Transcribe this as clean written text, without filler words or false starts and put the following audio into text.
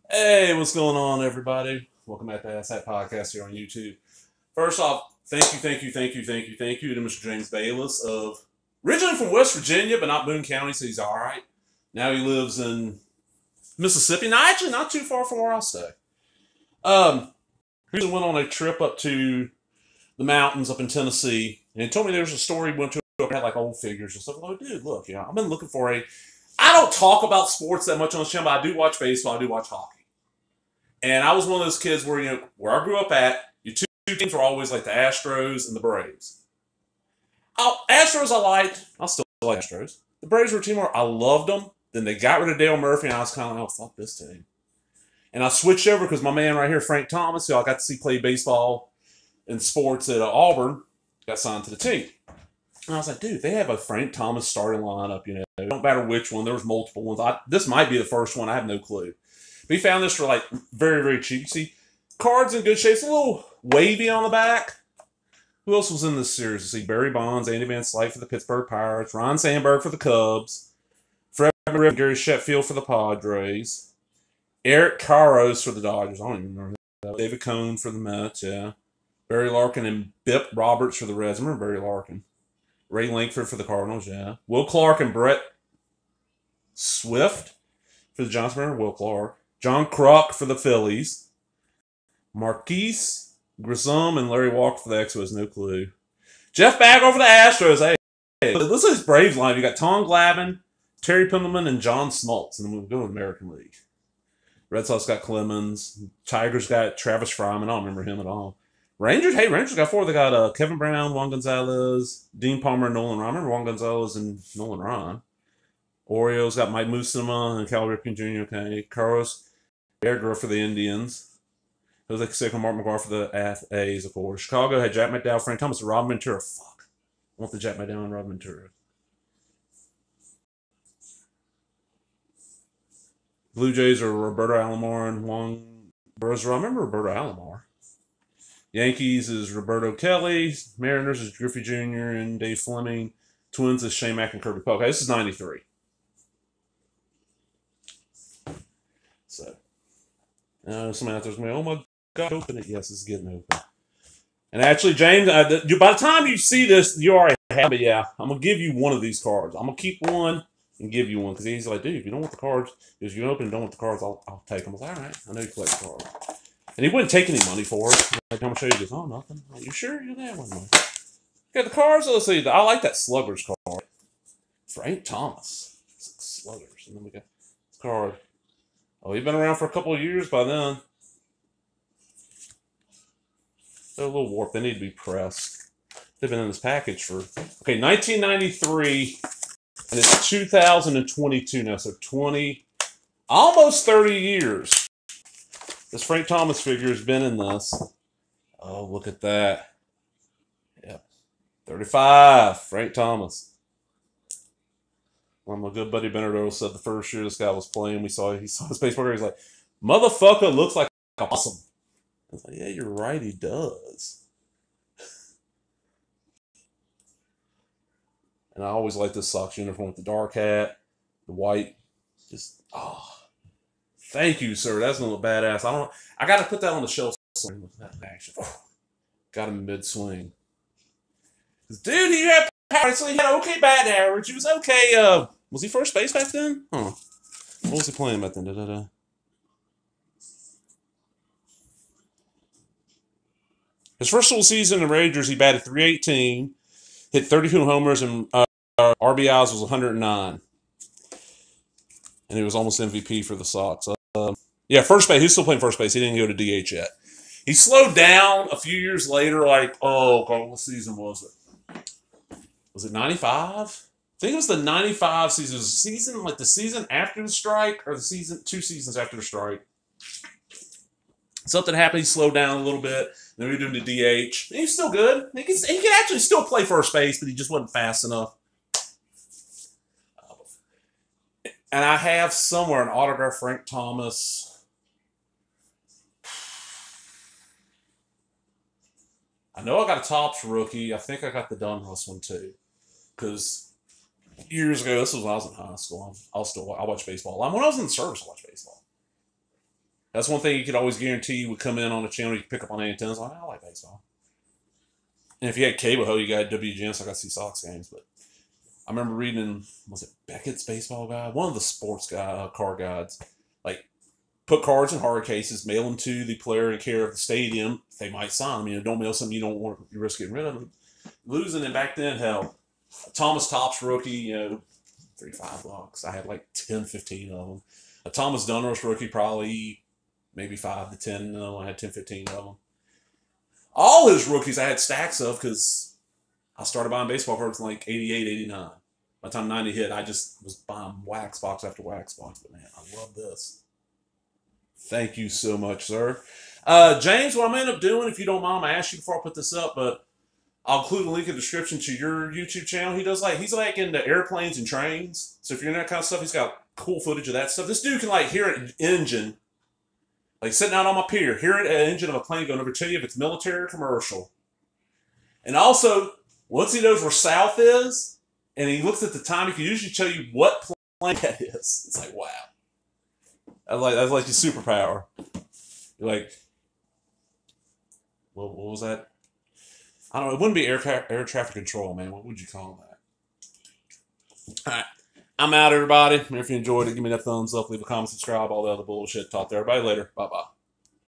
Hey, what's going on, everybody? Welcome back to Ask That Podcast here on YouTube. First off, thank you to Mr. James Bayless of originally from West Virginia, but not Boone County, so he's all right. Now he lives in Mississippi. Now, actually, not too far from where I stay. He went on a trip up to the mountains up in Tennessee, and he told me there was a story he went to had like old figures and stuff. I'm like, dude, look, I've been looking for a. I don't talk about sports that much on this channel, but I do watch baseball. I do watch hockey. And I was one of those kids where, where I grew up at, your two teams were always like the Astros and the Braves. Astros I liked. I still like Astros. The Braves were a team where I loved them. Then they got rid of Dale Murphy, and I was kind of like, oh, fuck this team. And I switched over because my man right here, Frank Thomas, who I got to see play baseball and sports at Auburn, got signed to the team. And I was like, dude, they have a Frank Thomas starting lineup, It don't matter which one. There was multiple ones. This might be the first one. I have no clue. We found this for like very, very cheap. You see, cards in good shape. It's a little wavy on the back. Who else was in this series? You see, Barry Bonds, Andy Van Slyke for the Pittsburgh Pirates, Ron Sandberg for the Cubs, Fred Griffin, Gary Sheffield for the Padres, Eric Karros for the Dodgers. I don't even remember that. David Cone for the Mets, yeah. Barry Larkin and Bip Roberts for the Reds. I remember Barry Larkin. Ray Lankford for the Cardinals, yeah. Will Clark and Brett Swift for the Giants. Remember Will Clark. John Kruk for the Phillies. Marquise Grissom and Larry Walker for the Expos. No clue. Jeff Bagwell for the Astros. Hey, listen to this Braves line. You got Tom Glavine, Terry Pendleman, and John Smoltz. And then we'll go to the American League. Red Sox got Clemens. Tigers got Travis Fryman. I don't remember him at all. Rangers got four. They got Kevin Brown, Juan Gonzalez, Dean Palmer, and Nolan Ryan. I remember Juan Gonzalez and Nolan Ryan. Orioles got Mike Musima and Cal Ripken Jr. Okay. Carlos Berger for the Indians. Jose Canseco and Mark McGuire for the A's, of course. Chicago had Jack McDowell, Frank Thomas, and Rob Ventura. Fuck. I want the Jack McDowell and Rob Ventura. Blue Jays are Roberto Alomar and Juan Bergeron. I remember Roberto Alomar. Yankees is Roberto Kelly. Mariners is Griffey Jr. and Dave Fleming. Twins is Shane Mack and Kirby Puck. Okay, this is 93. So, somebody out there's going, oh my God, open it. Yes, it's getting open. And actually, James, by the time you see this, you already have it. Yeah, I'm going to give you one of these cards. I'm going to keep one and give you one. Because he's like, dude, if you don't want the cards, if you open and don't want the cards, I'll take them. I was like, all right, I know you collect cards. And he wouldn't take any money for it. Like, I'm going to show you. He goes, oh, nothing. Are you sure you're that one? Got the cards. Let's see. I like that Sluggers card. Frank Thomas. Sluggers. And then we got this card. Oh, he's been around for a couple of years by then. They're a little warped. They need to be pressed. They've been in this package for, 1993, and it's 2022 now, so almost 30 years. This Frank Thomas figure has been in this. Oh, look at that. Yep. 35, Frank Thomas. Well, my good buddy Benedetto said the first year this guy was playing, he saw his baseball. He's like, motherfucker looks like awesome. I was like, yeah, you're right, he does. And I always like this Sox uniform with the dark hat, the white. Just, thank you, sir. That's gonna look badass. I gotta put that on the shelf with that action. Got him mid-swing. Dude, he had power, so he had okay bat average. He was okay, was he first base back then? Huh. What was he playing back then? His first full season in the Rangers, he batted .318, hit 32 homers, and RBIs was 109. And he was almost MVP for the Sox. Yeah, first base. He's still playing first base. He didn't go to DH yet. He slowed down a few years later, like, oh, God, what season was it? Was it 95? I think it was the 95 season. It was the season after the strike, or the 2 seasons after the strike. Something happened. He slowed down a little bit. Then we moved him to DH. He's still good. He can actually still play first base, but he just wasn't fast enough. And I have somewhere an autographed Frank Thomas. I know I got a Topps rookie. I think I got the Dunhurst one too. Because years ago, this was when I was in high school. I watched baseball. When I was in the service, I watched baseball. That's one thing you could always guarantee would come in on a channel you could pick up on antennas. Like, I like baseball. And if you had cable, hell, you got WGN, so I got to see Sox games. But I remember reading, was it Beckett's Baseball Guide? One of the sports card guides. Like, put cards in hard cases, mail them to the player in care of the stadium. They might sign them. Don't mail something you don't want, you risk getting rid of them. Losing, and back then, hell, Thomas Topps rookie, $3-5. I had like 10, 15 of them. A Thomas Dunros rookie, probably maybe 5 to 10. No, I had 10, 15 of them. All his rookies I had stacks of because I started buying baseball cards in like 88, 89. By the time 90 hit, I just was buying wax box after wax box. But man, I love this. Thank you so much, sir. James, what I'm going to end up doing, if you don't mind, I asked you before I put this up, but I'll include a link in the description to your YouTube channel. He's like into airplanes and trains. So if you're into that kind of stuff, he's got cool footage of that stuff. This dude can like hear an engine, like sitting out on my pier, hear an engine of a plane going over, tell you if it's military or commercial. And also, once he knows where south is, and he looks at the time, he can usually tell you what plane that is. It's like, wow. That's like your superpower. You're like, what was that? I don't know. It wouldn't be air traffic control, man. What would you call that? All right. I'm out, everybody. If you enjoyed it, give me that thumbs up, leave a comment, subscribe, all the other bullshit. Talk to everybody later. Bye-bye.